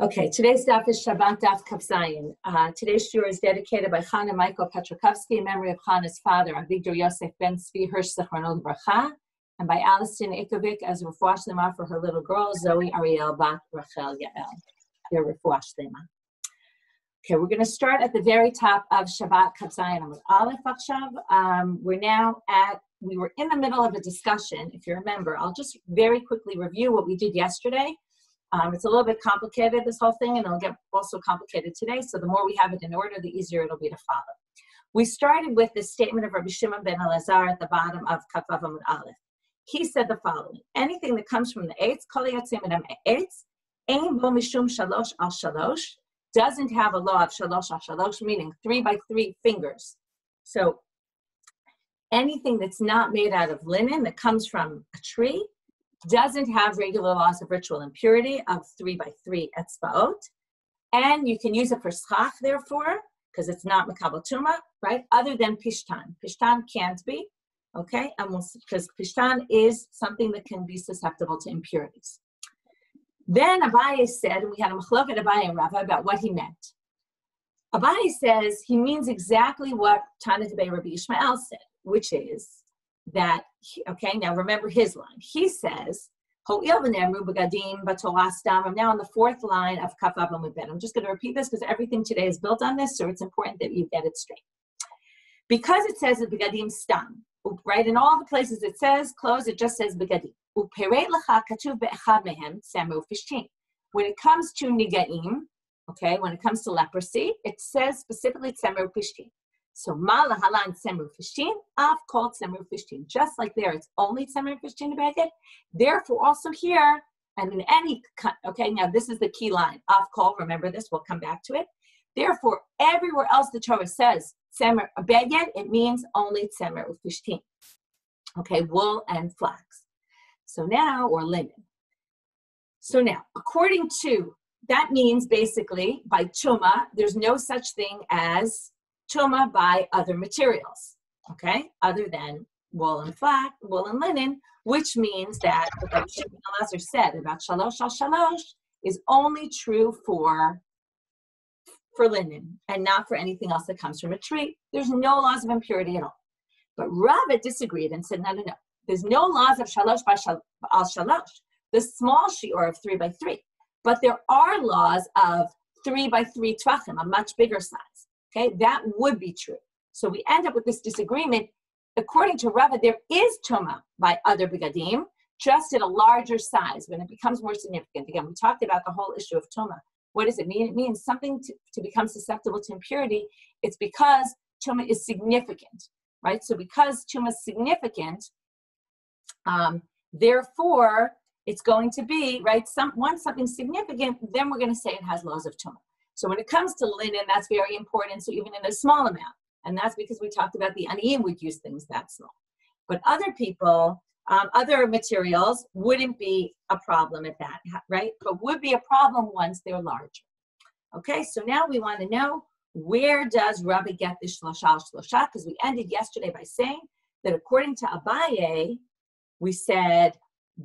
Okay, today's daf is Shabbat Daf Kaf Zayin. Today's shiur is dedicated by Chana Michael Petrokovsky in memory of Chana's father, Avigdor Yosef Ben Tzvi Hirsch Zichrono Livracha, and by Alison Ikovic as refuah shlema for her little girl, Zoe Ariel Bat Rachel Yael. Their refuah shlema. Okay, we're going to start at the very top of Shabbat Kaf Zayin with Aleph Akshav. We were in the middle of a discussion, if you remember. I'll just very quickly review what we did yesterday. It's a little bit complicated, this whole thing, and it'll get also complicated today. So the more we have it in order, the easier it'll be to follow. We started with the statement of Rabbi Shimon ben Elazar at the bottom of Kaf Vav Amud Aleph. He said the following: anything that comes from the eitz, kol yatzim min eitz, ein bo mishum shalosh al shalosh, doesn't have a law of shalosh al shalosh, meaning 3 by 3 fingers. So anything that's not made out of linen that comes from a tree doesn't have regular laws of ritual impurity of 3 by 3 etzbaot, and you can use it for schach, therefore, because it's not mekabel tuma, right? Other than pishtan. Pishtan can't be, okay? Because pishtan is something that can be susceptible to impurities. Then Abaye said, and we had a machloket Abaye and Rava about what he meant. Abaye says he means exactly what Tana Debei Rabbi Yishmael said, which is that, okay, now remember his line. He says, I'm now on the 4th line of Kaf Vav Amud Bet. I'm just going to repeat this because everything today is built on this, so it's important that you get it straight. Because it says that begadim stam, right? In all the places it says clothes, it just says begadim. When it comes to nigaim, okay, when it comes to leprosy, it says specifically tzemer pishtin. So mala halan tzemer pishtin, av called tzemer pishtin. Just like there, it's only tzemer pishtin beged. Therefore, also here, and in any, okay, now this is the key line. Av call, remember this, we'll come back to it. Therefore, everywhere else the Torah says tzemer beged, it means only tzemer pishtin. Okay, wool and flax. So now, or linen. So now, according to, that means basically by tuma, there's no such thing as tuma by other materials, okay, other than wool and flax, wool and linen, which means that what Rabbi Shimon ben Elazar said about shalosh al shalosh is only true for linen and not for anything else that comes from a tree. There's no laws of impurity at all. But Rava disagreed and said, no. There's no laws of shalosh al shalosh, the small shiur of 3 by 3. But there are laws of 3 by 3 tvachim, a much bigger size. Okay, that would be true. So we end up with this disagreement. According to Rava, there is tuma by other begadim, just at a larger size when it becomes more significant. Again, we talked about the whole issue of tuma. What does it mean? It means something to become susceptible to impurity. It's because tuma is significant, right? So because tuma is significant, therefore, it's going to be, right, once something's significant, then we're going to say it has laws of tuma. So when it comes to linen, that's very important, so even in a small amount. And that's because we talked about the aniyim would use things that small. But other people, other materials wouldn't be a problem at that, right? But would be a problem once they're larger. Okay, so now we want to know, where does Rabbi get this shloshah? Because we ended yesterday by saying that according to Abaye, we said,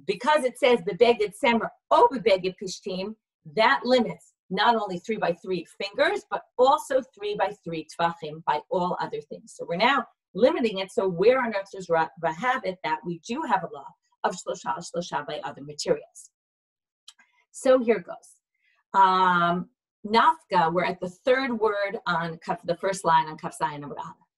because it says the beged semer o beged pishtim, that limits not only 3 by 3 fingers, but also 3 by 3 tvachim by all other things. So we're now limiting it. So where on earth does Rava have it that we do have a law of shlosha by other materials? So here goes. Nafka, we're at the 3rd word on the first line on Kaf Zayin Amud Aleph.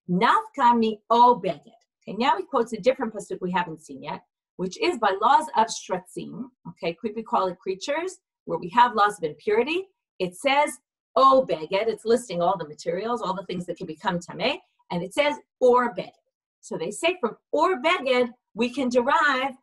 Nafka mi o beged. Okay, now he quotes a different pasuk we haven't seen yet, which is by laws of shratzim. Okay, could we call it creatures? Where we have laws of impurity, it says, o beged, it's listing all the materials, all the things that can become tameh, and it says, or beged. So they say from or beged, we can derive,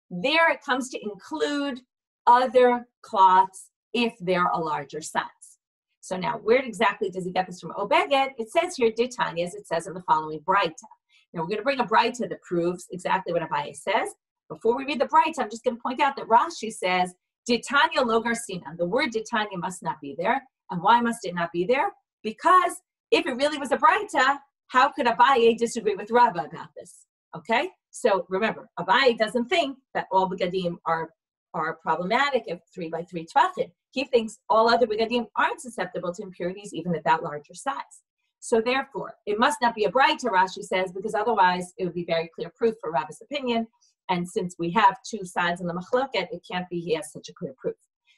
there it comes to include other cloths if they're a larger size. So now, where exactly does he get this from o beged? It says here, Ditanya, as it says in the following Braita. Now, we're going to bring a Braita that proves exactly what Abaye says. Before we read the Braita, I'm just going to point out that Rashi says, Ditanya lo garsina. The word Ditanya must not be there. And why must it not be there? Because if it really was a Braita, how could Abaye disagree with Rava about this? Okay? So remember, Abaye doesn't think that all begadim are are problematic at 3 by 3 tvachim. He thinks all other begadim aren't susceptible to impurities even at that larger size. So therefore, it must not be a braita, Rashi says, because otherwise it would be very clear proof for Rabba's opinion. And since we have two sides in the machloket, it can't be he has such a clear proof.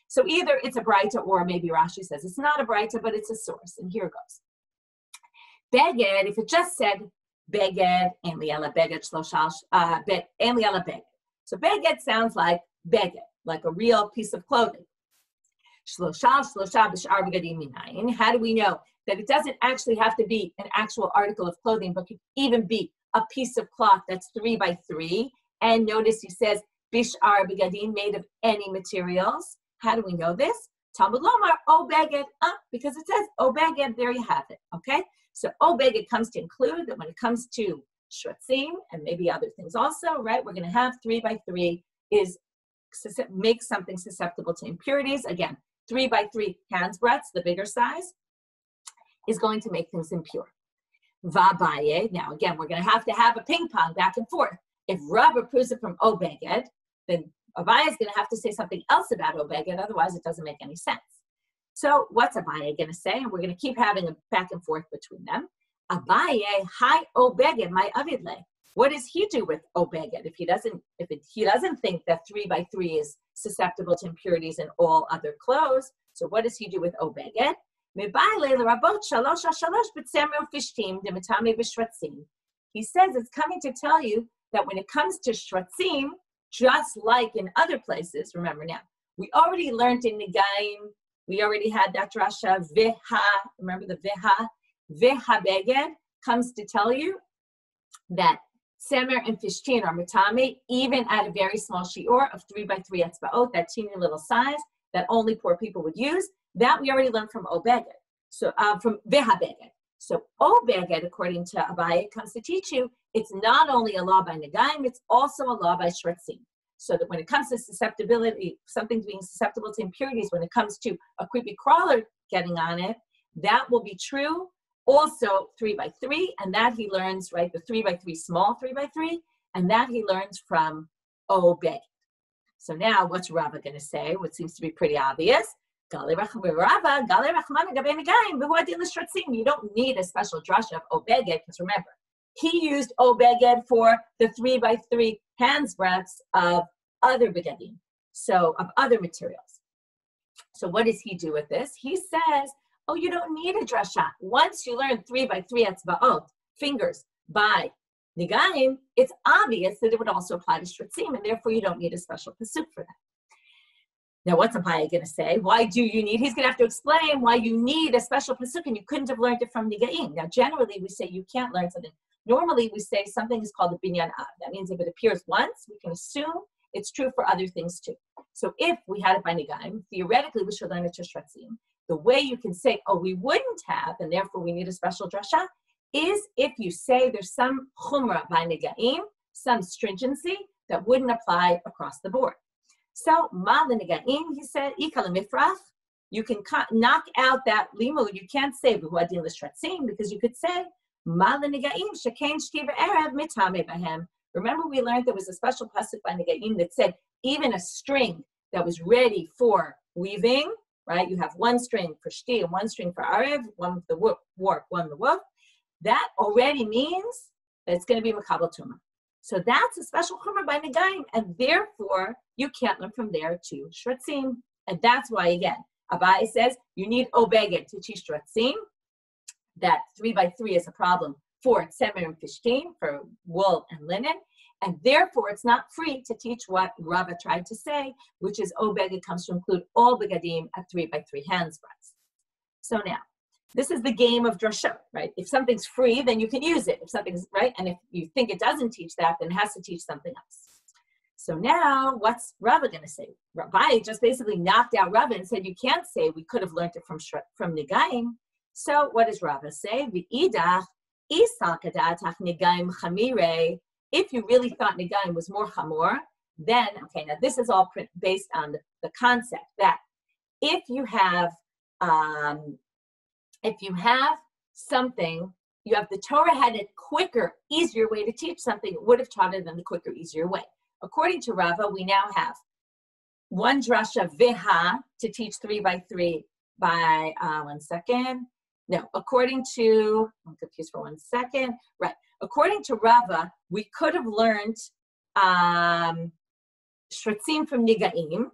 So either it's a braita or maybe Rashi says it's not a braita, but it's a source. And here goes. Beged, if it just said beged, en liela beged shloshal, en liela beged. So beged sounds like beged, like a real piece of clothing. Shloshal b'shar begadim minayin. How do we know that it doesn't actually have to be an actual article of clothing, but could even be a piece of cloth that's 3 by 3? And notice he says bishar begadim, made of any materials. How do we know this? Talmud Lomar, o beged, because it says o beged, there you have it, okay? So o beged comes to include that when it comes to shvatzim, and maybe other things also, right? We're going to have 3 by 3 is make something susceptible to impurities. Again, 3 by 3 hands breadths, the bigger size, is going to make things impure. Vabaye, now again, we're going to have a ping pong back and forth. If Rabba proves it from o beged, then Abaye is going to have to say something else about o beged, otherwise it doesn't make any sense. So what's Abaye going to say? And we're going to keep having a back and forth between them. Abaye, hi o beged, my avidle. What does he do with o beged? If he doesn't think that 3 by 3 is susceptible to impurities in all other clothes, so what does he do with o beged? He says it's coming to tell you that when it comes to shvatzim, just like in other places, remember now, we already learned in Negaim, we already had that drasha, viha, remember the viha beged comes to tell you that semer and fishtin are mitame, even at a very small shiur of 3 by 3 etzbaot, that teeny little size that only poor people would use. That we already learned from o beged, so from viha beged. So o beged, according to Abaye, comes to teach you it's not only a law by Negaim, it's also a law by shvatzim. So that when it comes to susceptibility, something being susceptible to impurities, when it comes to a creepy crawler getting on it, that will be true also 3 by 3, and that he learns, right, the 3 by 3, small 3 by 3, and that he learns from o beged. So now what's Rava going to say, what seems to be pretty obvious? You don't need a special drasha of o beged, because remember, he used o beged for the 3 by 3 hands breadths of other begadim, so of other materials. So what does he do with this? He says, oh, you don't need a drasha. Once you learn 3 by 3 etzbaot, fingers, by Negaim, it's obvious that it would also apply to shvatzim, and therefore you don't need a special pasuk for that. Now, what's Abaye going to say? Why do you need? He's going to have to explain why you need a special pasuk, and you couldn't have learned it from Negaim. Now, generally, we say you can't learn something. Normally, we say something is called a binyan av. That means if it appears once, we can assume it's true for other things too. So if we had it by Negaim, theoretically, we should learn it to shvatzim. The way you can say, oh, we wouldn't have, and therefore we need a special drasha, is if you say there's some chumrah by Negaim, some stringency that wouldn't apply across the board. So, ma l'negaim, he said, ika l'mifrach, you can knock out that limud. You can't say v'huadin l'shvatzim, because you could say, ma l'negaim, shekain shtiv erev mitame bahem. Remember, we learned there was a special pasuk by Negaim that said, even a string that was ready for weaving, right? You have one string for shti and one string for arev, one with the warp, one the woof. That already means that it's going to be makabel tumah. So that's a special chumrah by Negaim, and therefore you can't learn from there to shvatzim. And that's why, again, Abaye says you need o beged to teach shvatzim. That 3 by 3 is a problem for semer and fishtin, for wool and linen, and therefore it's not free to teach what Rava tried to say, which is o beged comes to include all begadim at 3 by 3 hands breadths. So now, this is the game of drasha, right? If something's free, then you can use it. If something's right, and if you think it doesn't teach that, then it has to teach something else. So now, what's Rava going to say? Abaye just basically knocked out Rava and said, you can't say we could have learned it from Negaim. So what does Rava say? V'idach isal kadatach Negaim chamire. If you really thought Negaim was more chamor, then, okay, now this is all based on the concept that if you have something, you have the Torah had a quicker, easier way to teach something, it would have taught it in the quicker, easier way. According to Rava, we now have one drasha viha to teach 3 by 3 by, one second. No, according to, I'm confused for 1 second. Right, according to Rava, we could have learned shratzim from nigaim,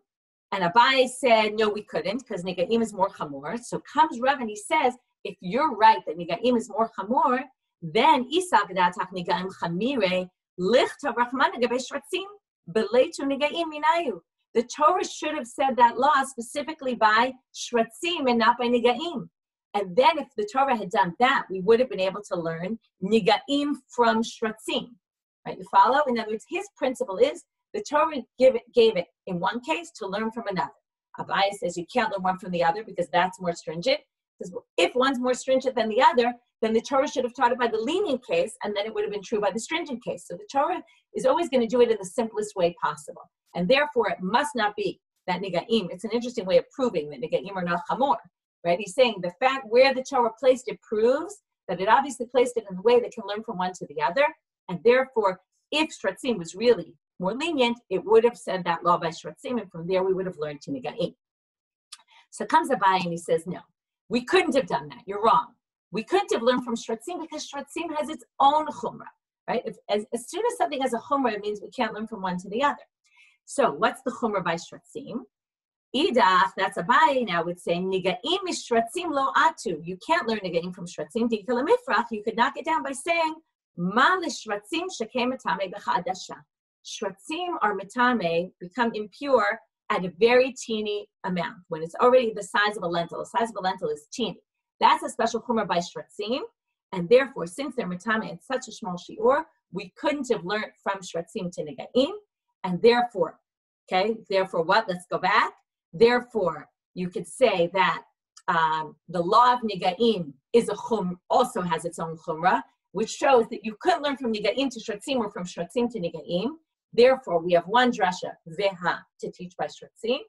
and Abaye said, no, we couldn't, because nigaim is more chamor. So comes Rava and he says, if you're right that nigaim is more chamor, then isa g'datach nigaim chamire lichta rachmana gabe shratzim beleitu nigaim minayu. The Torah should have said that law specifically by shratzim and not by nigaim. And then if the Torah had done that, we would have been able to learn nigaim from shratzim. Right, you follow? In other words, his principle is the Torah gave it in one case to learn from another. Abaye says you can't learn one from the other because that's more stringent. Because if one's more stringent than the other, then the Torah should have taught it by the lenient case, and then it would have been true by the stringent case. So the Torah is always going to do it in the simplest way possible. And therefore, it must not be that nigaim. It's an interesting way of proving that nigaim are not chamor. Right? He's saying the fact where the Torah placed it proves that it obviously placed it in a way that can learn from one to the other. And therefore, if shratzim was really more lenient, it would have said that law by shratzim, and from there we would have learned to nigaim. So comes Abaye and he says, no, we couldn't have done that. You're wrong. We couldn't have learned from shratzim because shratzim has its own chumrah, right? As soon as something has a chumrah, it means we can't learn from one to the other. So what's the chumrah by shratzim? Idach, that's Abaye now would say, nigaim is shratzim lo atu. You can't learn nigaim from shratzim. Dikal mifrach, you could knock it down by saying, ma l'shratzim shekei metame b'chadasha. Shratzim or metame become impure at a very teeny amount, when it's already the size of a lentil. The size of a lentil is teeny. That's a special chumrah by shratzim, and therefore, since they're metame in such a small shiur, we couldn't have learned from shratzim to nigaim, and therefore, what? Let's go back. Therefore, you could say that the law of nigaim is also has its own chumrah, which shows that you couldn't learn from nigaim to shratzim or from shratzim to nigaim. Therefore, we have one drasha veha to teach by shratzim.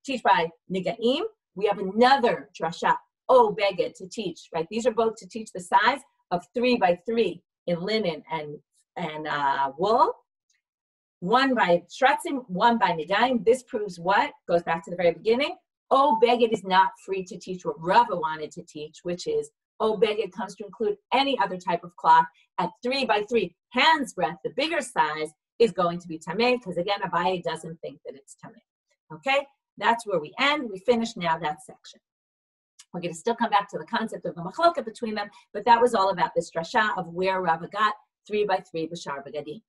Teach by nigaim. We have another drasha beged to teach. Right, these are both to teach the size of 3 by 3 in linen and wool. One by shratzim, one by nigaim. This proves what? Goes back to the very beginning. Beged is not free to teach what Rava wanted to teach, which is beged comes to include any other type of cloth at 3 by 3 hands breadth. The bigger size is going to be tameh, because again, Abaye doesn't think that it's tameh. Okay, that's where we end. We finish now that section. We're going to still come back to the concept of the machloka between them, but that was all about this drasha of where Rava got 3 by 3 b'shar begadim.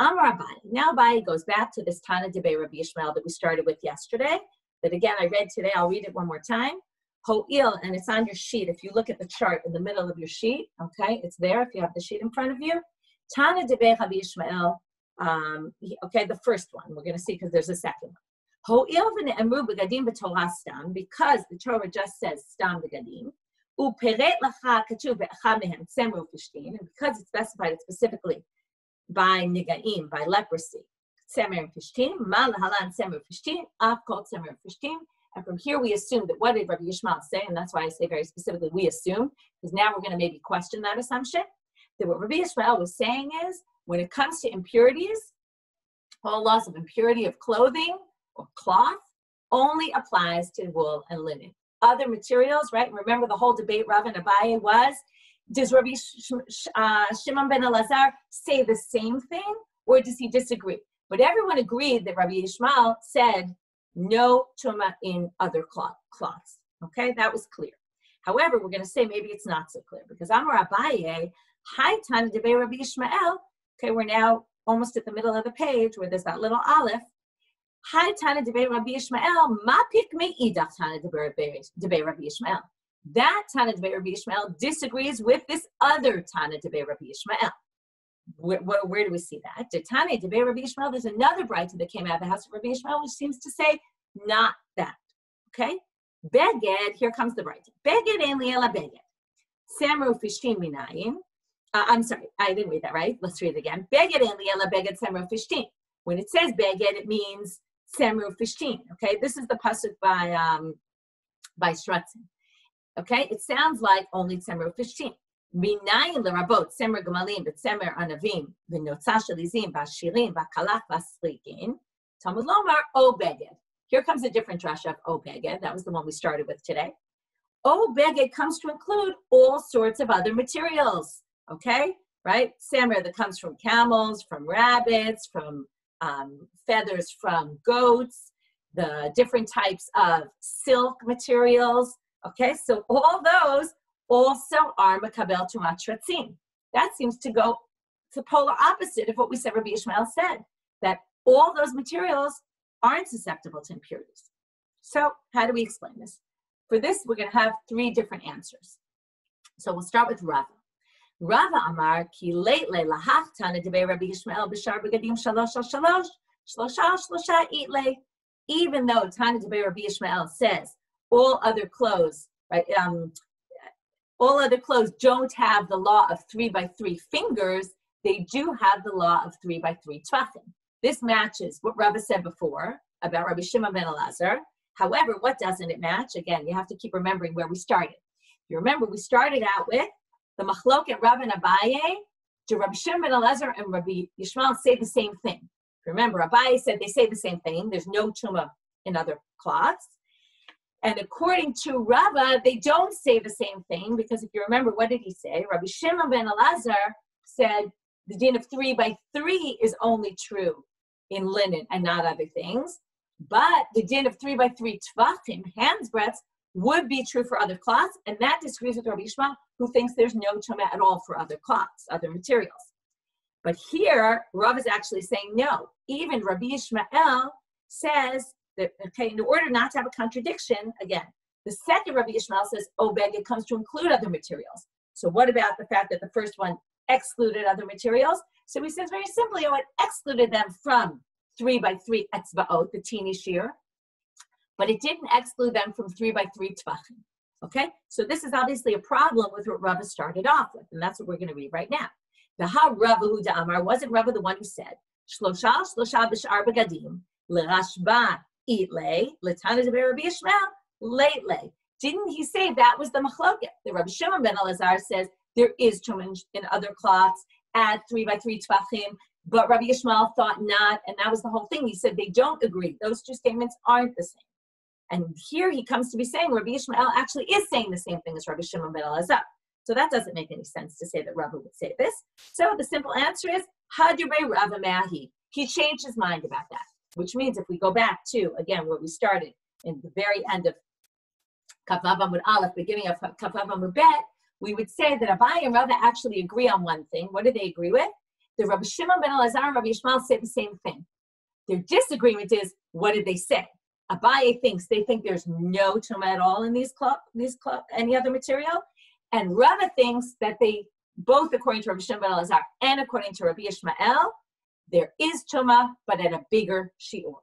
Amar Abaye. Now Abaye goes back to this Tana Debei Rabbi Yishmael that we started with yesterday, that again I read today. I'll read it one more time. Ho'il, and it's on your sheet. If you look at the chart in the middle of your sheet, okay, it's there if you have the sheet in front of you. Tana Debei Rabbi Yishmael, the first one. We're going to see because there's a second one. Ho'il v'ne'emru begadim b'torah stam, because the Torah just says stam begadim. U'peret lacha katuv be'achad mehem tzemru fishtin, and because it's specified it specifically by nigaim, by leprosy, tzemer fishtin, ma lahalan tzemer fishtin, av kol tzemer fishtin. And from here we assume that what did Rabbi Yishmael say, and that's why I say very specifically we assume, because now we're going to maybe question that assumption, that what Rabbi Yishmael was saying is, when it comes to impurities, all laws of impurity of clothing or cloth only applies to wool and linen. Other materials, right? Remember the whole debate Rav and Abaye was, does Rabbi Shimon ben Elazar say the same thing, or does he disagree? But everyone agreed that Rabbi Yishmael said no tuma in other cloths. Okay, that was clear. However, we're going to say maybe it's not so clear, because Amar Abaye, Hi Tana Debei Rabbi Yishmael. Okay, we're now almost at the middle of the page where there's that little aleph. Hi Tana Debei Rabbi Yishmael, Ma pikmei idach Tana Debei Rabbi Yishmael. That Tana Debei Rabbi Yishmael disagrees with this other Tana Debei Rabbi Yishmael. Where do we see that? The Tana Debei Rabbi Yishmael, there's another brayta that came out of the house of Rabbi Yishmael, which seems to say not that. Okay? Beged, here comes the brayta. Beged ein li ela beged. Samru fishtin minayin. I'm sorry, I didn't read that right. Let's read it again. Beged ein li ela beged samru fishtin. When it says beged, it means samru fishtin. Okay? This is the pasuk by Shratzim. Okay, it sounds like only tzemer fishtin. Minayin lerabot tzemer gemalim, but tzemer anavim, v'notza shalizim, v'ashirim, v'kalach, v'asrigin. Talmud Lomar, O Beged. Here comes a different drasha of O Beged. That was the one we started with today. O Beged comes to include all sorts of other materials, okay? Right? Samra that comes from camels, from rabbits, from feathers from goats, the different types of silk materials, okay? So all those also are makabel tumat shratzim. That seems to go the polar opposite of what we said Rabbi Ishmael said, that all those materials aren't susceptible to impurities. So how do we explain this? For this, we're going to have three different answers. So we'll start with Rava. Rava Amar ki leitle lahachtana debei Rabbi Ishmael b'shar begadim shalosh al shalosh shlosha shlosha itle. Even though Tana debei Rabbi Ishmael says all other clothes, right? All other clothes don't have the law of 3 by 3 fingers. They do have the law of 3 by 3 tvachim. This matches what Rava said before about Rabbi Shimon ben Elazar. However, what doesn't it match? Again, you have to keep remembering where we started. You remember we started out with the machloket Rav and Abaye. Do Rabbi Shimon ben Elazar and Rabbi Yishmael say the same thing? Remember, Abaye said they say the same thing. There's no tumah in other cloths. And according to Rava, they don't say the same thing because if you remember, what did he say? Rabbi Shimon ben Elazar said the din of 3 by 3 is only true in linen and not other things. But the din of 3 by 3 tvachim, hands breadths, would be true for other cloths, and that disagrees with Rabbi Yishmael, who thinks there's no tumah at all for other cloths, other materials. But here, Rav is actually saying no. Even Rabbi Yishmael says that, okay, in order not to have a contradiction, again, the second Rabbi Yishmael says, oh, it comes to include other materials. So what about the fact that the first one excluded other materials? So he says very simply, oh, it excluded them from 3 by 3 etzbaot, the teeny shear, but it didn't exclude them from 3 by 3 tvachim. Okay, so this is obviously a problem with what Rava started off with, and that's what we're going to read right now. The ha Rava hu da'amar, wasn't Rava the one who said shlosha b'shar begadim l'rashba itle l'tana debei Rabbi Yishmael leitle? Didn't he say that was the machloket? The Rabbi Shimon ben Elazar says there is tumah in other cloths at 3 by 3 tvachim. But Rabbi Yishmael thought not, and that was the whole thing. He said they don't agree. Those two statements aren't the same. And here he comes to be saying Rabbi Yishmael actually is saying the same thing as Rabbi Shimon ben Elazar. So that doesn't make any sense to say that Rava would say this. So the simple answer is Hadurbe Rava Mahi. He changed his mind about that, which means if we go back to, again, where we started in the very end of Kaf Vav Amud Aleph, beginning of Kaf Vav Amud Bet, we would say that Abaye and Rava actually agree on one thing. What do they agree with? The Rabbi Shimon ben Elazar and Rabbi Yishmael say the same thing. Their disagreement is, what did they say? Abaye thinks they think there's no tumah at all in any other material, and Rava thinks that they both, according to Rabbi Shimon ben Elazar and according to Rabbi Yishmael, there is tumah, but at a bigger shiur.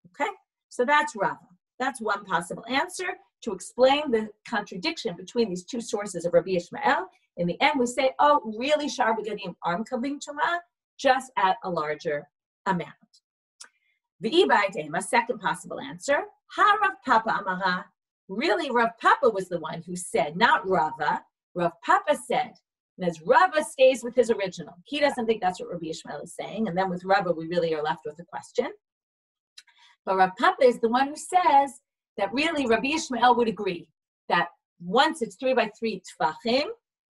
Okay, so that's Rava. That's one possible answer to explain the contradiction between these two sources of Rabbi Yishmael. In the end, we say, oh, really, shar begadim are makablim tumah, just at a larger amount. V'i'ba'itema, second possible answer, ha Rav Papa amara. Really, Rav Papa was the one who said, not Rava. Rav Papa said, and as Rava stays with his original, he doesn't think that's what Rabbi Yishmael is saying, and then with Rava, we really are left with a question. But Rav Papa is the one who says that really Rabbi Yishmael would agree that once it's 3 by 3 tvachim,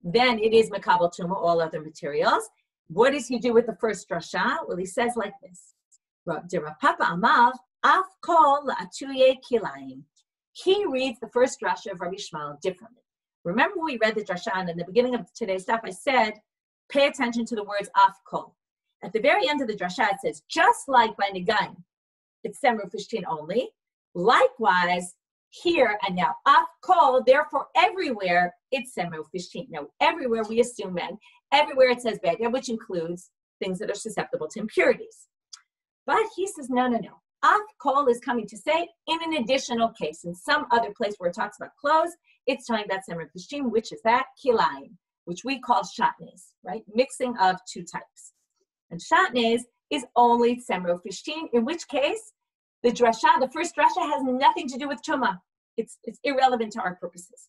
then it is makabel tumah, all other materials. What does he do with the first drasha? Well, he says like this. Rav Papa Amar, af kol la'atuye kilayim. He reads the first drasha of Rabbi Yishmael differently. Remember when we read the drasha, and in the beginning of today's stuff, I said, pay attention to the words af kol. At the very end of the drasha, it says, just like by Negaim, it's Semru Fishtin only. Likewise, here and now, af kol, therefore everywhere, it's Semru Fishtin. Now, everywhere we assume then, everywhere it says beged, which includes things that are susceptible to impurities. But he says, no. Af kol is coming to say, in an additional case, in some other place where it talks about clothes, it's talking about Semru Fishtin, which is that kilayim, which we call shatnez, right? Mixing of two types. And shatnez is only Semru Fishtin, in which case, the drasha, the first drasha, has nothing to do with tumah. It's irrelevant to our purposes.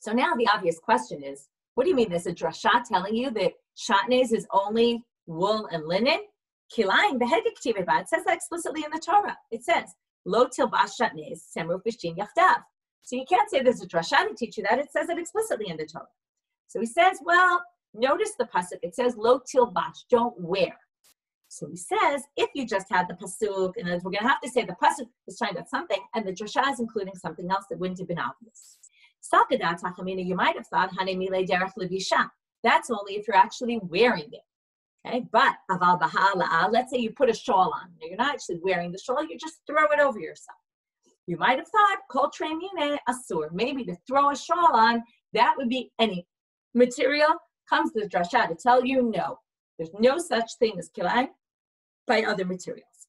So now the obvious question is, what do you mean there's a drasha telling you that shatnez is only wool and linen? Kilayim behedek tiveba. It says that explicitly in the Torah. It says, Lo tilbash shatnez semru fishtin yachdav. So you can't say there's a drasha to teach you that. It says it explicitly in the Torah. So he says, well, notice the pasuk. It says, Lo tilbash, don't wear. So he says, if you just had the pasuk, and we're going to have to say the pasuk is talking about something, and the drasha is including something else that wouldn't have been obvious. Salkadat hachamina, you might have thought, hane mile derech levisha. That's only if you're actually wearing it. Okay, but aval b'ha'ala'al, let's say you put a shawl on. You're not actually wearing the shawl, you just throw it over yourself. You might have thought, kol tremine asur, maybe to throw a shawl on, that would be any material. Comes the drasha to tell you, no, there's no such thing as kilayim by other materials.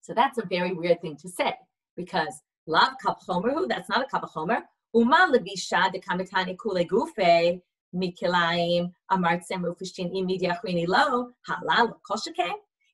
So that's a very weird thing to say, because lav kap chomer, that's not a kap chomer, uma levisha de kamitani kule gufe, mikilayim amartzem ufishtin imidi achrini lo halal koshake.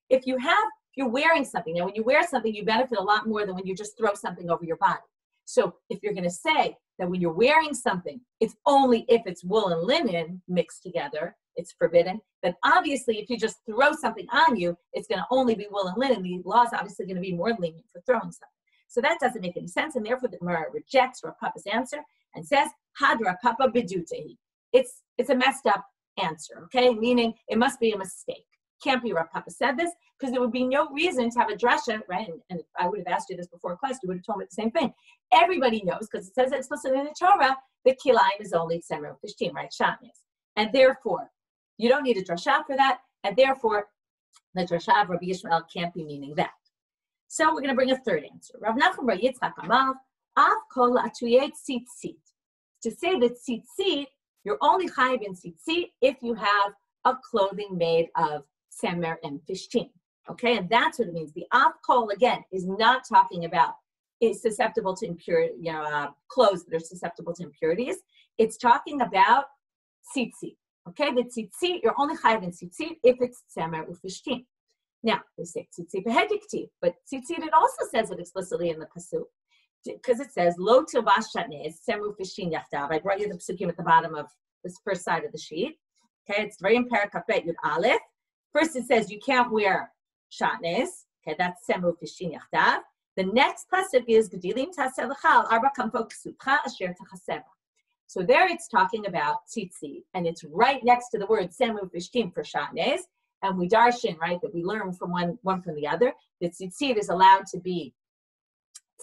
If you're wearing something, now when you wear something, you benefit a lot more than when you just throw something over your body. So if you're going to say that when you're wearing something, it's only if it's wool and linen mixed together, it's forbidden, then obviously if you just throw something on you, it's going to only be wool and linen. The law is obviously going to be more lenient for throwing something. So that doesn't make any sense, and therefore the Gemara rejects Rav Papa's answer and says, Had Rav Papa bedutehi. It's a messed up answer, okay? Meaning it must be a mistake. Can't be Rav Papa said this, because there would be no reason to have a drasha, right? And if I would have asked you this before class, you would have told me the same thing. Everybody knows, because it says explicitly in the Torah, that kilayim is only tzemer fishtim, right? Shatnez. And therefore, you don't need a drasha for that, and therefore, the drasha of Rabbi Yishmael can't be meaning that. So we're going to bring a third answer. Rav Nachman bar Yitzchak amar, av kol atuyet tzitzit. To say that tzitzit, you're only chayiv in tzitzit if you have a clothing made of tzemer and fishtim. Okay, and that's what it means. The av kol, again, is not talking about is susceptible to impurity, clothes that are susceptible to impurities. It's talking about tzitzit. Okay, the tzitzit, you're only chayiv in tzitzit if it's tzemer ufishtim. Now, they say tzitzit behediktiv, but tzitzit, it also says it explicitly in the pasuk, because it says, Lo tilbash shatnez, tzemer ufishtim yachdav. I brought you the pasukim at the bottom of this first side of the sheet. Okay, it's very in Parak Bet Yud Aleph. First it says you can't wear shatnez. Okay, that's tzemer ufishtim yachdav. The next pasuk is Gedilim taseh l'chal arba kamfo ksupcha asher tachaseva. So there it's talking about tzitzit, and it's right next to the word tzemer ufishtim for shatnez. And we darshan, right, that we learn from one from the other, that tzitzit is allowed to be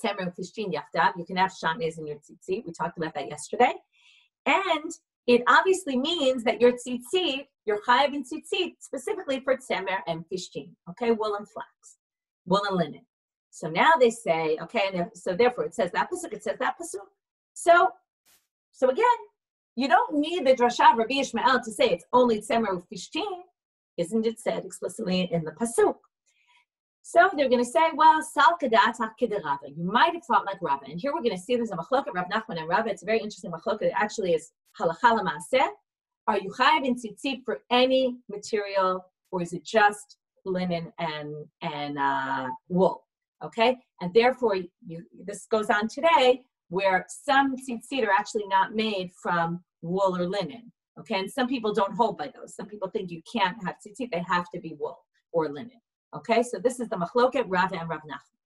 tzemer ufishtim yachdav. You can have shatnez in your tzitzit. We talked about that yesterday. And it obviously means that your tzitzit, your chayav in tzitzit, specifically for tzemer and fishtim, okay, wool and flax, wool and linen. So now they say, okay, and so therefore it says that pasuk, it says that pasuk. So again, you don't need the drasha of Rabbi Yishmael to say it's only tzemer ufishtim. Isn't it said explicitly in the pasuk? So they're going to say, well, sal kadat hakid Rava. You might have thought like Rava. And here we're going to see there's a machloket, Rav Nachman and Rava. It's a very interesting machloket. It actually is halacha l'maaseh. Are you chayav in tzitzit for any material, or is it just linen and wool? Okay, and therefore this goes on today, where some tzitzit are actually not made from wool or linen. Okay, and some people don't hold by those. Some people think you can't have tzitzit; they have to be wool or linen. Okay, so this is the machloket Rava and Rav Nachman.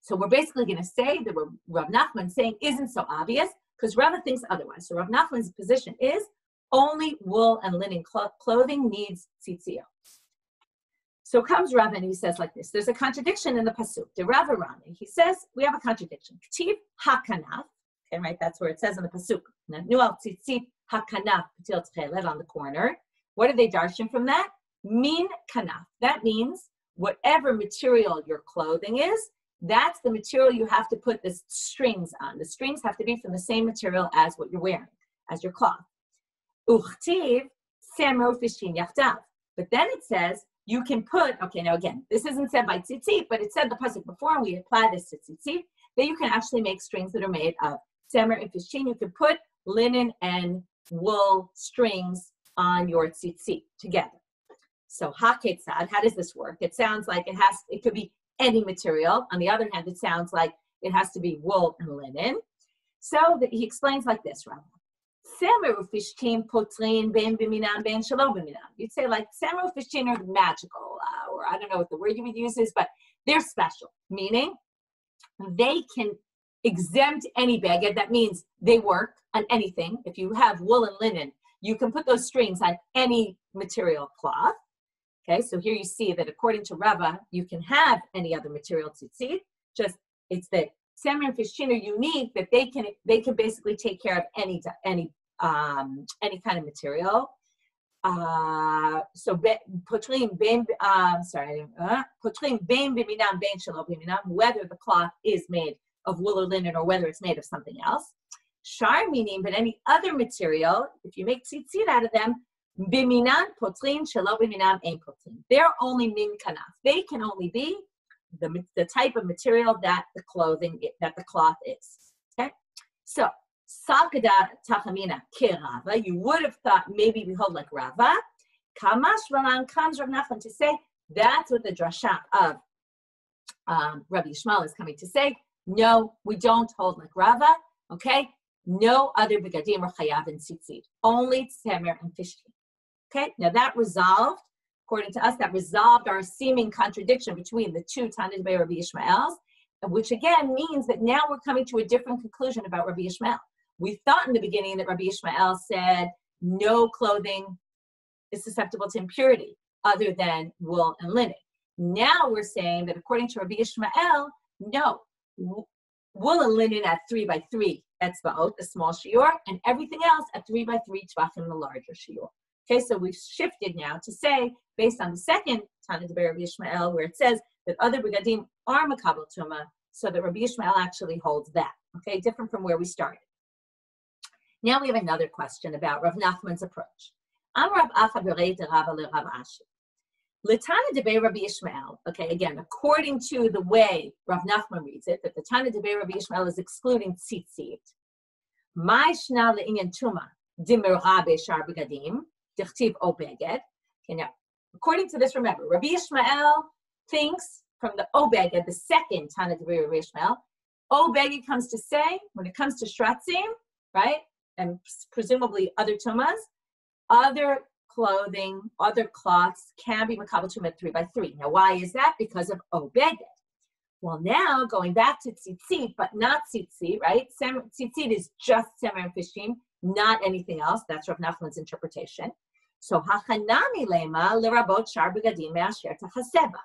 So we're basically going to say that Rav Nachman saying isn't so obvious, because Rava thinks otherwise. So Rav Nachman's position is only wool and linen clothing needs tzitzit. So comes Rava and he says like this. There's a contradiction in the pasuk. The Rava Rami, he says we have a contradiction. Ktiv hakanaf. Okay, right? That's where it says in the pasuk. Nual tzitzit hakanaf patil tchelet on the corner. What did they darshan from that? Min kanaf. That means whatever material your clothing is, that's the material you have to put the strings on. The strings have to be from the same material as what you're wearing, as your cloth. Uchtiv tzemer ufishtim yachdav. But then it says you can put, okay, now again, this isn't said by tzitzit, but it said the pasuk before, and we apply this to tzitzit, that you can actually make strings that are made of tzemer and fishtim. You can put linen and wool strings on your tzitzit together. So haketzad, how does this work? It sounds like it could be any material. On the other hand, it sounds like it has to be wool and linen. So he explains like this, Rava. Semer ufishtim potrin ben b'minam ben shelo b'minam. You'd say like semer ufishtim are magical, or I don't know what the word you would use is, but they're special, meaning they can exempt any beged. That means they work on anything. If you have wool and linen, you can put those strings on any material cloth. Okay, so here you see that according to Rava, you can have any other material tzitzit. Just it's the semer and fishtin are unique that they can basically take care of any kind of material. So potrim ben potrim ben b'minam ben shelo b'minam, whether the cloth is made of wool or linen or whether it's made of something else. Shar meaning, but any other material, if you make tzitzit out of them, b'minan potrin shelo b'minam ein potrin. They're only min kanaf. They can only be the type of material that the cloth is. Okay, so sakada tachamina kirava. You would have thought maybe we hold like Rava. Kamash Raman comes Rav Nachman to say that's what the drasha of Rabbi Yishmael is coming to say. No, we don't hold like Rava. Okay, no other begadim or chayav and tzitzit. Only semer and fishtim. Okay, now that resolved. According to us, that resolved our seeming contradiction between the two Tana Debei Rabbi Yishmael's, which again means that now we're coming to a different conclusion about Rabbi Yishmael. We thought in the beginning that Rabbi Yishmael said no clothing is susceptible to impurity other than wool and linen. Now we're saying that according to Rabbi Yishmael, no, wool and linen at 3 by 3 etzbaot, the small shiur, and everything else at 3 by 3 tvachim, the larger shiur. Okay, so we've shifted now to say, based on the second Tana Debei Rabbi Yishmael, where it says that other begadim are makabel tuma, so that Rabbi Yishmael actually holds that. Okay, different from where we started. Now we have another question about Rav Nachman's approach. Am Rav Acha b'rei de Rava le Rav Ashi. L'Tana Debei Rabbi Yishmael. Okay, again, according to the way Rav Nachman reads it, that the Tana Debei Rabbi Yishmael is excluding tzitzit. My shna le'inyan tuma dimera be'shar begadim. Okay, now, according to this, remember, Rabbi Yishmael thinks from the Obeged, the second Tana Debei Rabbi Yishmael, Obeged comes to say, when it comes to shratzim, right, and presumably other tumas, other clothing, other cloths can be makabel tumah 3 by 3. Now, why is that? Because of Obeged. Well, now going back to tzitzit, but not tzitzit, right? Tzitzit is just semer and fishtim, not anything else. That's Rav Nachman's interpretation. So, hachanami lema lerabot shar begadim me'asher tachaseba.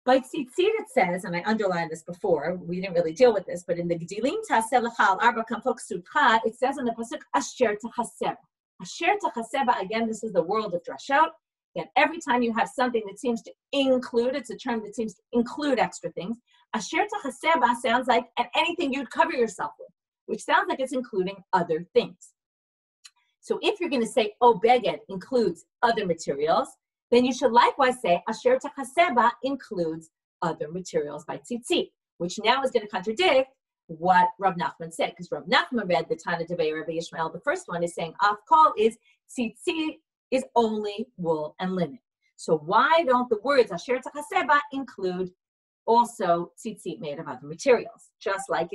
By tzitzit it says, and I underlined this before, we didn't really deal with this, but in the Gedilim Taseh L'chal Arba Kampok Sutcha, it says in the pasuk asher tachaseba. Asher tachaseba, again, this is the world of drashot. Again, every time you have something that seems to include, it's a term that seems to include extra things. Asher tachaseba sounds like anything you'd cover yourself with, which sounds like it's including other things. So if you're going to say, Obeged includes other materials, then you should likewise say, Asher Tachaseba includes other materials by tzitzit, which now is going to contradict what Rav Nachman said, because Rav Nachman read the Tana Debei Rabbi Yishmael. The first one is saying, Afkol is tzitzit is only wool and linen. So why don't the words Asher Tachaseba include also tzitzit made of other materials, just like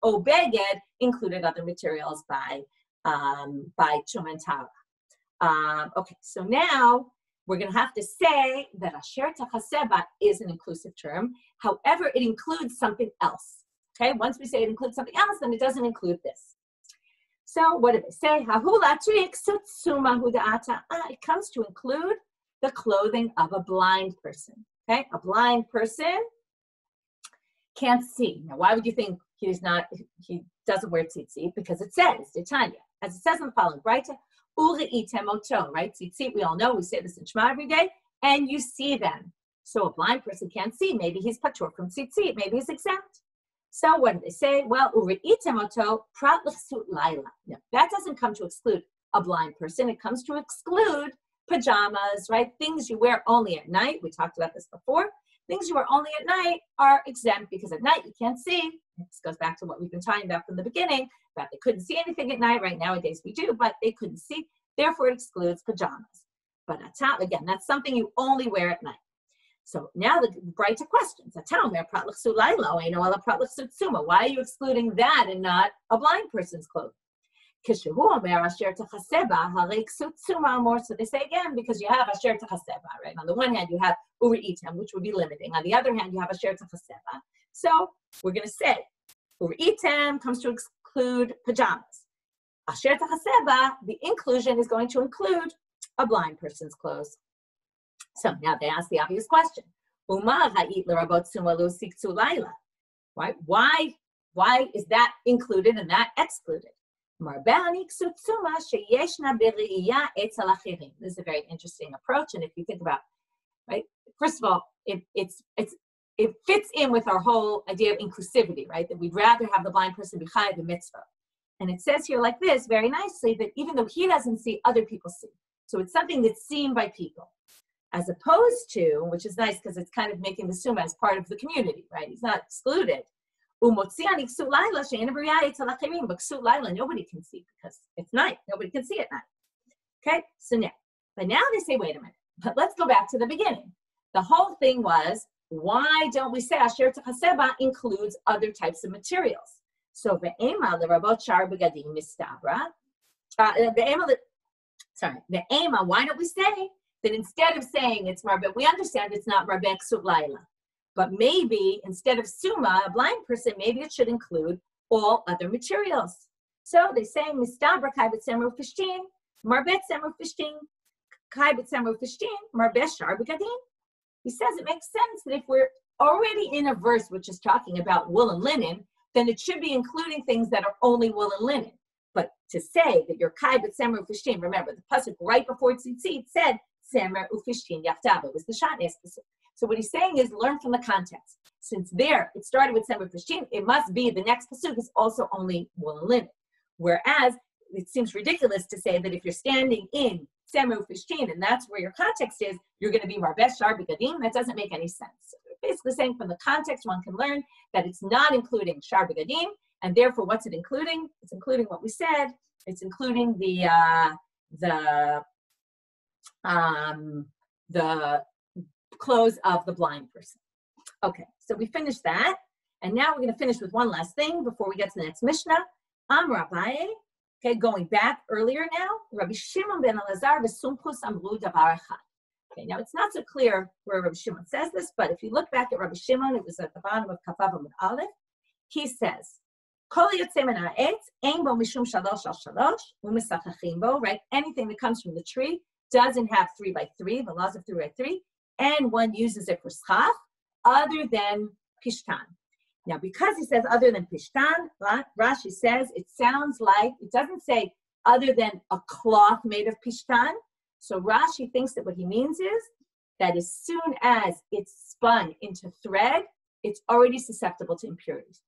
Obeged included other materials by Tum and Tara. Okay, so now we're going to have to say that Asher Tachaseba is an inclusive term. However, it includes something else. Okay, once we say it includes something else, then it doesn't include this. So what did they say? It comes to include the clothing of a blind person. Okay, a blind person can't see. Now, why would you think he doesn't wear tzitzit? Because it says, Tanya, as it says in the following, right? Right? Tzitzit, we all know, we say this in Shema every day, and you see them. So a blind person can't see. Maybe he's patur from tzitzit. Maybe he's exempt. So what do they say? Well, prat l'chsut laila. No, that doesn't come to exclude a blind person. It comes to exclude pajamas, right? Things you wear only at night. We talked about this before. Things you wear only at night are exempt because at night you can't see. This goes back to what we've been talking about from the beginning, that they couldn't see anything at night. Right nowadays we do, but they couldn't see. Therefore, it excludes pajamas. But again, that's something you only wear at night. So now the brighter questions. Why are you excluding that and not a blind person's clothing? So they say again, because you have asher techaseba, right? On the one hand, you have uri'item, which would be limiting. On the other hand, you have asher techaseba. So we're going to say uri'item comes to exclude pajamas. Asher techaseba, the inclusion is going to include a blind person's clothes. So now they ask the obvious question. Right? Why is that included and that excluded? This is a very interesting approach, and if you think about, right, first of all, it fits in with our whole idea of inclusivity, right? That we'd rather have the blind person be chayav the mitzvah, and it says here like this very nicely that even though he doesn't see, other people see. So it's something that's seen by people, as opposed to, which is nice because it's kind of making the summa as part of the community, right? He's not excluded. But nobody can see because it's night. Nobody can see at night. Okay, so now, but now they say, wait a minute, but let's go back to the beginning. The whole thing was, why don't we say Asher Techaseba includes other types of materials? So ve'ema l'rabot shar begadim mistabra. Why don't we say that instead of saying it's marbet, we understand it's not marbek ksut laila. But maybe instead of summa, a blind person, maybe it should include all other materials. So they say, mistabra kai b'tzemer ufishtin, marbet tzemer ufishtin, kai b'tzemer ufishtin, marbet shar begadim. He says it makes sense that if we're already in a verse which is talking about wool and linen, then it should be including things that are only wool and linen. But to say that you're kai b'tzemer ufishtin, remember the pasuk right before tzitzit said tzemer ufishtin yachtav. It was the shatnez pasuk. So what he's saying is learn from the context. Since there it started with tzemer ufishtin, it must be the next pasuk is also only wool and linen. Whereas it seems ridiculous to say that if you're standing in tzemer ufishtin and that's where your context is, you're going to be marbet shar begadim. That doesn't make any sense. So basically saying from the context one can learn that it's not including shar begadim, and therefore what's it including? It's including what we said. It's including the clothes of the blind person. Okay, so we finished that, and now we're going to finish with one last thing before we get to the next Mishnah. Amar Abaye, okay, going back earlier now, Rabbi Shimon ben Elazar v'Sumchus amru davar echad. Okay, now it's not so clear where Rabbi Shimon says this, but if you look back at Rabbi Shimon, it was at the bottom of Kaf Amud Aleph. He says, Kol yotzei min ha'etz ein bo mishum shalosh al shalosh u'misachachim bo. Right, anything that comes from the tree doesn't have 3 by 3, the laws of 3 by 3. And one uses it for schach, other than pishtan. Now, because he says other than pishtan, Rashi says it sounds like, it doesn't say other than a cloth made of pishtan. So Rashi thinks that what he means is that as soon as it's spun into thread, it's already susceptible to impurities.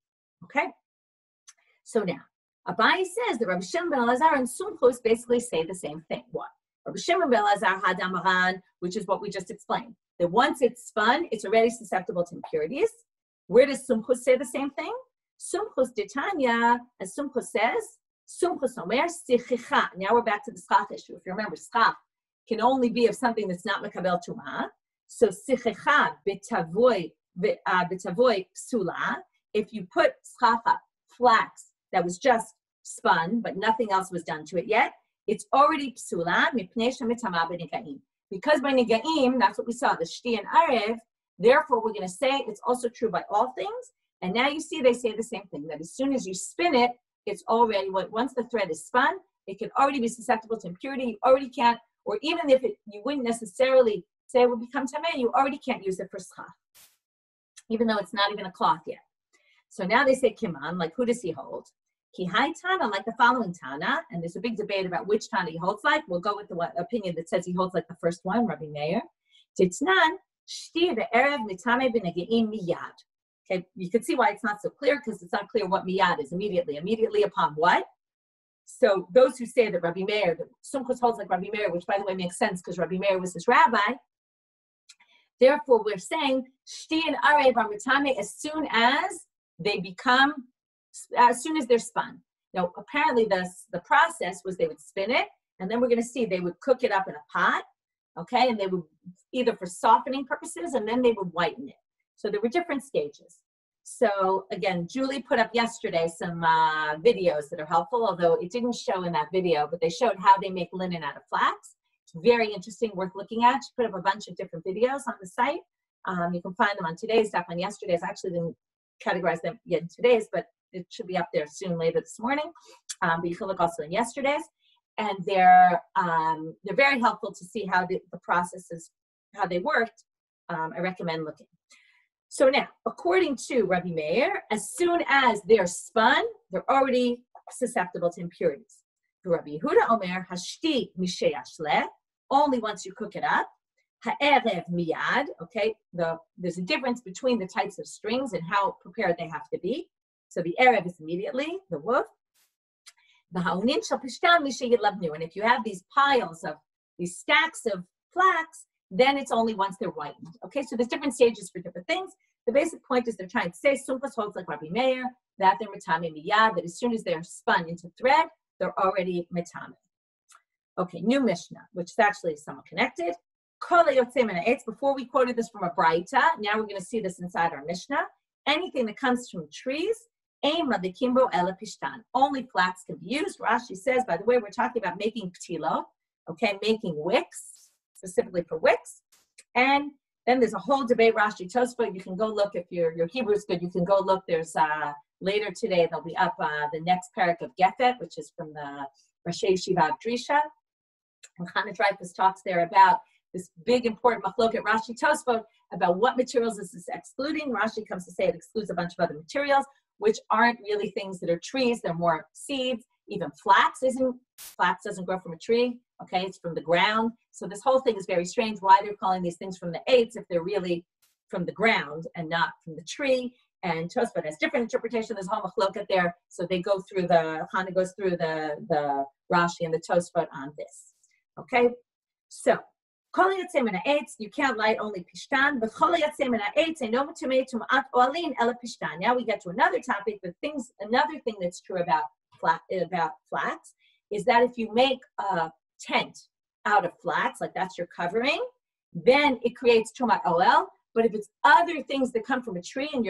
Okay? So now, Abaye says that Rabbi Shimon ben Elazar and Sumchus basically say the same thing. What? Rabbi Shimon ben Elazar had Amaran, which is what we just explained. That once it's spun, it's already susceptible to impurities. Where does Sumchus say the same thing? Sumchus Ditanya, as Sumchus says, Sumchus Omer Sichicha. Now we're back to the schach issue. If you remember, schach can only be of something that's not Mekabel Tumah. So Sichicha Betavoy Psula. If you put schacha, flax, that was just spun, but nothing else was done to it yet, it's already psula, mipnei shemitama b'nigaim. Because by nigaim, that's what we saw, the shti and arev, therefore we're going to say it's also true by all things. And now you see they say the same thing, that as soon as you spin it, it's already, once the thread is spun, it can already be susceptible to impurity. You already can't, or even if you wouldn't necessarily say it would become tameh, you already can't use it for schach, even though it's not even a cloth yet. So now they say kiman, like who does he hold? Ki hai Tana, like the following Tana, and there's a big debate about which Tana he holds like. We'll go with the opinion that says he holds like the first one, Rabbi Meir. Titnan, shti ve'erev mitame b'negeim miyad. Okay, you can see why it's not so clear, because it's not clear what miyad is, immediately. Immediately upon what? So those who say that Rabbi Meir, that Sumchus holds like Rabbi Meir, which by the way makes sense because Rabbi Meir was his rabbi. Therefore, we're saying shti and arev are mitame as soon as they become, as soon as they're spun. Now, apparently the process was they would spin it, and then we're going to see they would cook it up in a pot, okay, and they would either for softening purposes, and then they would whiten it. So there were different stages. So again, Julie put up yesterday some videos that are helpful, although it didn't show in that video, but they showed how they make linen out of flax. It's very interesting, worth looking at. She put up a bunch of different videos on the site. You can find them on today's stuff, on yesterday's. I actually didn't categorize them yet in today's, but it should be up there soon, later this morning. But you can look also in yesterday's. And they're very helpful to see how the processes, how they worked. I recommend looking. So now, according to Rabbi Meir, as soon as they're spun, they're already susceptible to impurities. For Rabbi Yehuda Omer, hashti misheyashle, only once you cook it up. Ha'erev miyad, okay, there's a difference between the types of strings and how prepared they have to be. So the erev is immediately, the woof. The ha'unin shel pishtan misheyilabnu, and if you have these piles of, these stacks of flax, then it's only once they're whitened. Okay, so there's different stages for different things. The basic point is they're trying to say, Sumchas holds like Rabbi Meir, that they're metame miyad, that as soon as they're spun into thread, they're already metame. Okay, new Mishnah, which is actually somewhat connected. Before we quoted this from a Braita, now we're going to see this inside our Mishnah. Anything that comes from trees, only flax can be used. Rashi says, by the way, we're talking about making ptilo, okay, making wicks, specifically for wicks. And then there's a whole debate, Rashi Tosfot. You can go look, if your Hebrew is good, you can go look. There's later today, there'll be up the next parak of Gefet, which is from the Rashi Yeshiva of Drisha. And Chana Dreyfus talks there about this big important machloket Rashi Tosfot about what materials is this excluding. Rashi comes to say it excludes a bunch of other materials, which aren't really things that are trees. They're more seeds. Even flax doesn't grow from a tree. Okay, it's from the ground. So this whole thing is very strange. Why they're calling these things from the eights if they're really from the ground and not from the tree. And Tosfot has different interpretation. There's a whole machloket there. So they go through Chana goes through the Rashi and the Tosfot on this. Okay, so you can't light only pishtan, but now we get to another topic. Another thing that's true about flax is that if you make a tent out of flax, like that's your covering, then it creates tumat oel. But if it's other things that come from a tree, and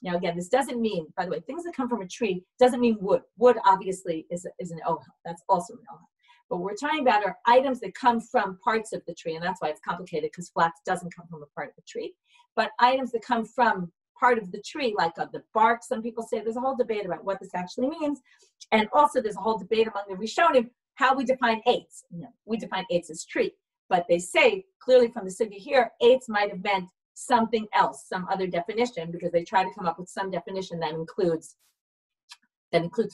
now again, this doesn't mean, by the way, things that come from a tree doesn't mean wood. Wood obviously is an ohel. That's also an ohel. But what we're talking about are items that come from parts of the tree, and that's why it's complicated, because flax doesn't come from a part of the tree. But items that come from part of the tree, like the bark, some people say, there's a whole debate about what this actually means. And also there's a whole debate among the Rishonim how we define eitz. We define eitz as tree. But they say, clearly from the sugya here, eitz might have meant something else, some other definition, because they try to come up with some definition that includes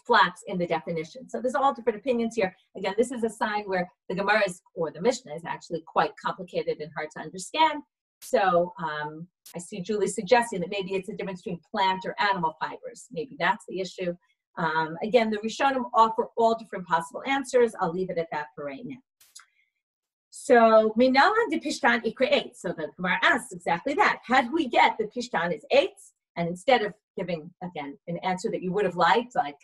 flax in the definition. So there's all different opinions here. Again, this is a sign where the Gemara or the Mishnah is actually quite complicated and hard to understand. So I see Julie suggesting that maybe it's a difference between plant or animal fibers. Maybe that's the issue. Again, the Rishonim offer all different possible answers. I'll leave it at that for right now. So Minahan de Pishtan Ikra 8. So the Gemara asks exactly that. How do we get the Pishtan is 8? And instead of giving, again, an answer that you would have liked, like,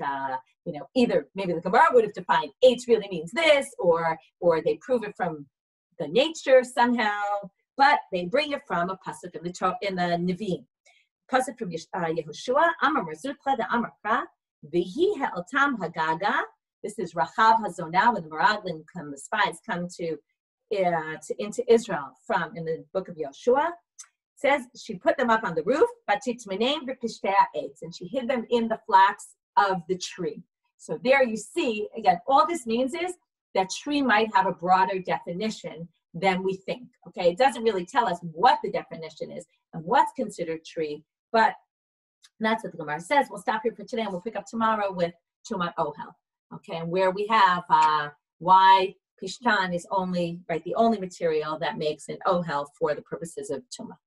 either maybe the Gemara would have defined 8 really means this, or they prove it from the nature somehow, but they bring it from a pasuk in the Nevi'im. Pasuk from Yehoshua, Amar Razutla the Amar Kra, V'hi ha'eltam hagaga. This is Rachav Hazonah, when the Meraglim the spies come into Israel in the book of Yehoshua. Says she put them up on the roof, but and she hid them in the flax of the tree. So there you see, again, all this means is that tree might have a broader definition than we think. Okay, it doesn't really tell us what the definition is and what's considered tree, but that's what the Gemara says. We'll stop here for today and we'll pick up tomorrow with Tumat Ohel. Okay, and where we have why Pishtan is the only material that makes an Ohel for the purposes of Tumah.